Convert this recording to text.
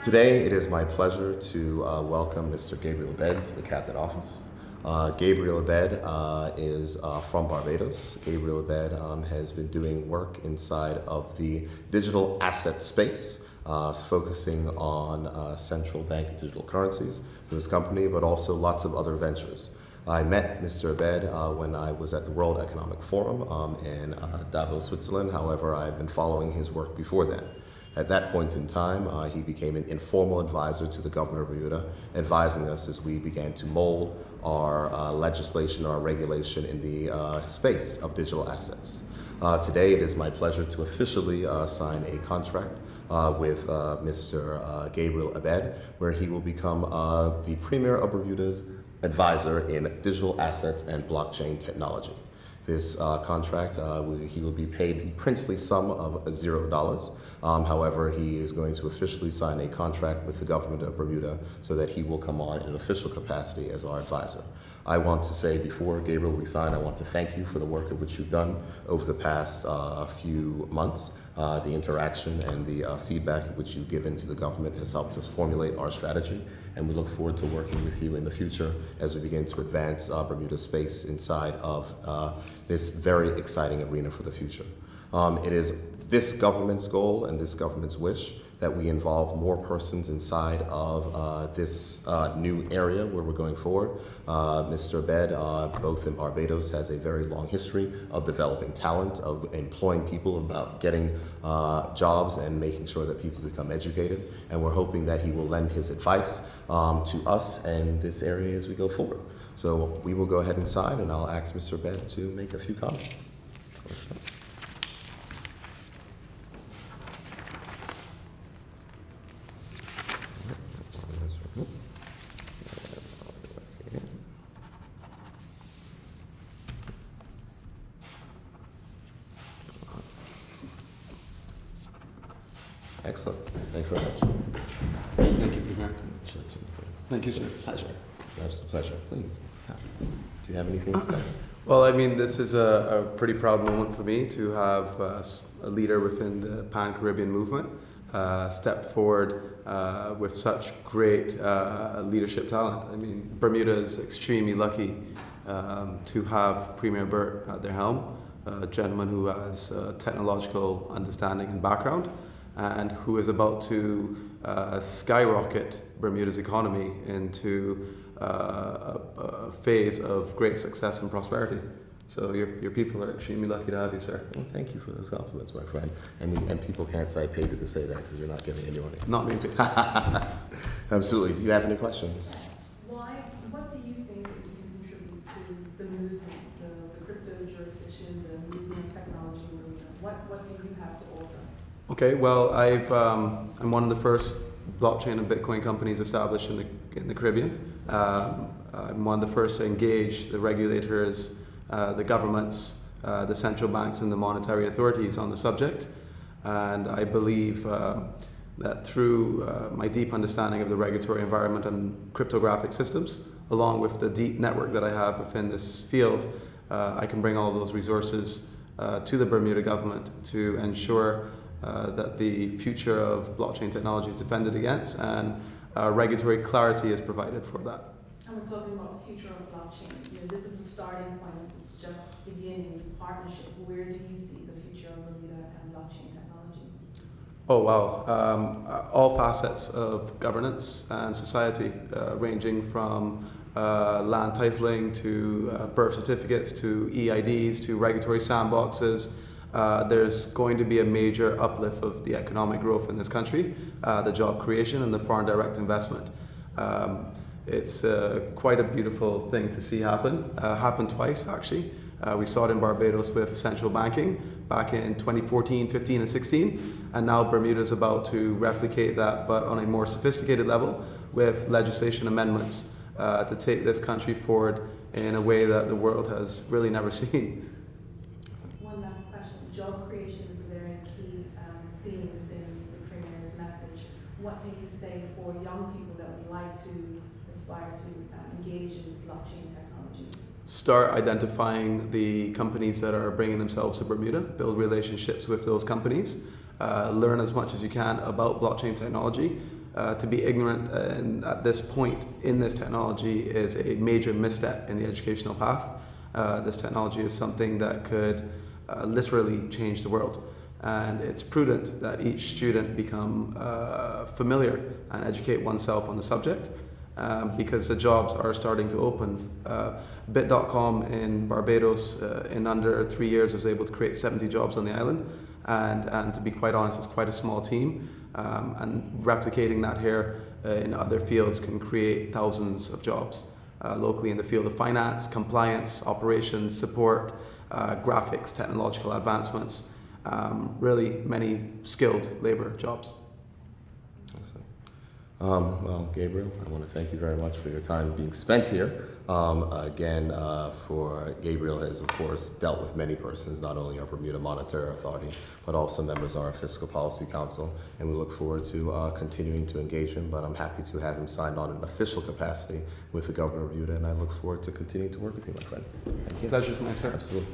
Today, it is my pleasure to welcome Mr. Gabriel Abed to the Cabinet Office. Gabriel Abed is from Barbados. Gabriel Abed has been doing work inside of the digital asset space, focusing on central bank digital currencies through his company, but also lots of other ventures. I met Mr. Abed when I was at the World Economic Forum in Davos, Switzerland. However, I've been following his work before then. At that point in time, he became an informal advisor to the governor of Bermuda, advising us as we began to mold our legislation, our regulation in the space of digital assets. Today, it is my pleasure to officially sign a contract with Mr. Gabriel Abed, where he will become the Premier of Bermuda's advisor in digital assets and blockchain technology. This contract, he will be paid the princely sum of $0. However, he is going to officially sign a contract with the government of Bermuda so that he will come on in an official capacity as our advisor. I want to say before, Gabriel, we sign, I want to thank you for the work of which you've done over the past few months. The interaction and the feedback which you've given to the government has helped us formulate our strategy, and we look forward to working with you in the future as we begin to advance Bermuda space inside of this very exciting arena for the future. It is this government's goal and this government's wish that we involve more persons inside of this new area where we're going forward. Mr. Abed, both in Barbados, has a very long history of developing talent, of employing people, about getting jobs and making sure that people become educated. And we're hoping that he will lend his advice to us and this area as we go forward. So we will go ahead and sign, and I'll ask Mr. Abed to make a few comments. Excellent. Thank you very much. Thank you, Premier. Thank you, sir. Pleasure. That's a pleasure. Please. Do you have anything to say? Well, I mean, this is a pretty proud moment for me to have a leader within the Pan-Caribbean movement step forward with such great leadership talent. I mean, Bermuda is extremely lucky to have Premier Burt at their helm, a gentleman who has technological understanding and background, and who is about to skyrocket Bermuda's economy into a phase of great success and prosperity. So your people are extremely lucky to have you, sir. Well, thank you for those compliments, my friend. And people can't say I paid you to say that because you're not giving any money. Not me. Absolutely. Do you have any questions? What do you think that you can contribute to the movement, the crypto jurisdiction, the movement of technology movement? What do you have to offer? Okay, well, I'm one of the first blockchain and Bitcoin companies established in the Caribbean. I'm one of the first to engage the regulators, the governments, the central banks, and the monetary authorities on the subject. And I believe that through my deep understanding of the regulatory environment and cryptographic systems, along with the deep network that I have within this field, I can bring all those resources to the Bermuda government to ensure that the future of blockchain technology is defended against and regulatory clarity is provided for that. And we're talking about future of blockchain. This is a starting point. It's just beginning this partnership. Where do you see the future of Bermuda and blockchain technology? Oh wow! All facets of governance and society, ranging from land titling to birth certificates to EIDs to regulatory sandboxes. There's going to be a major uplift of the economic growth in this country, the job creation and the foreign direct investment. It's quite a beautiful thing to see happen twice actually. We saw it in Barbados with central banking back in 2014, 15 and 16, and now Bermuda is about to replicate that but on a more sophisticated level with legislation amendments to take this country forward in a way that the world has really never seen. Job creation is a very key theme within the Premier's message. What do you say for young people that would like to aspire to engage in blockchain technology? Start identifying the companies that are bringing themselves to Bermuda, build relationships with those companies, learn as much as you can about blockchain technology, To be ignorant at this point in this technology is a major misstep in the educational path. This technology is something that could literally change the world. And it's prudent that each student become familiar and educate oneself on the subject, because the jobs are starting to open. Bit.com in Barbados in under 3 years was able to create 70 jobs on the island, and to be quite honest, it's quite a small team, and replicating that here in other fields can create thousands of jobs locally in the field of finance, compliance, operations, support, graphics, technological advancements. Really many skilled labor jobs. Well, Gabriel, I want to thank you very much for your time being spent here. For Gabriel has, of course, dealt with many persons, not only our Bermuda Monetary Authority, but also members of our Fiscal Policy Council, and we look forward to continuing to engage him, but I'm happy to have him signed on in an official capacity with the Governor of Bermuda, and I look forward to continuing to work with you, my friend. Thank you. Pleasure's mine, sir. Absolutely.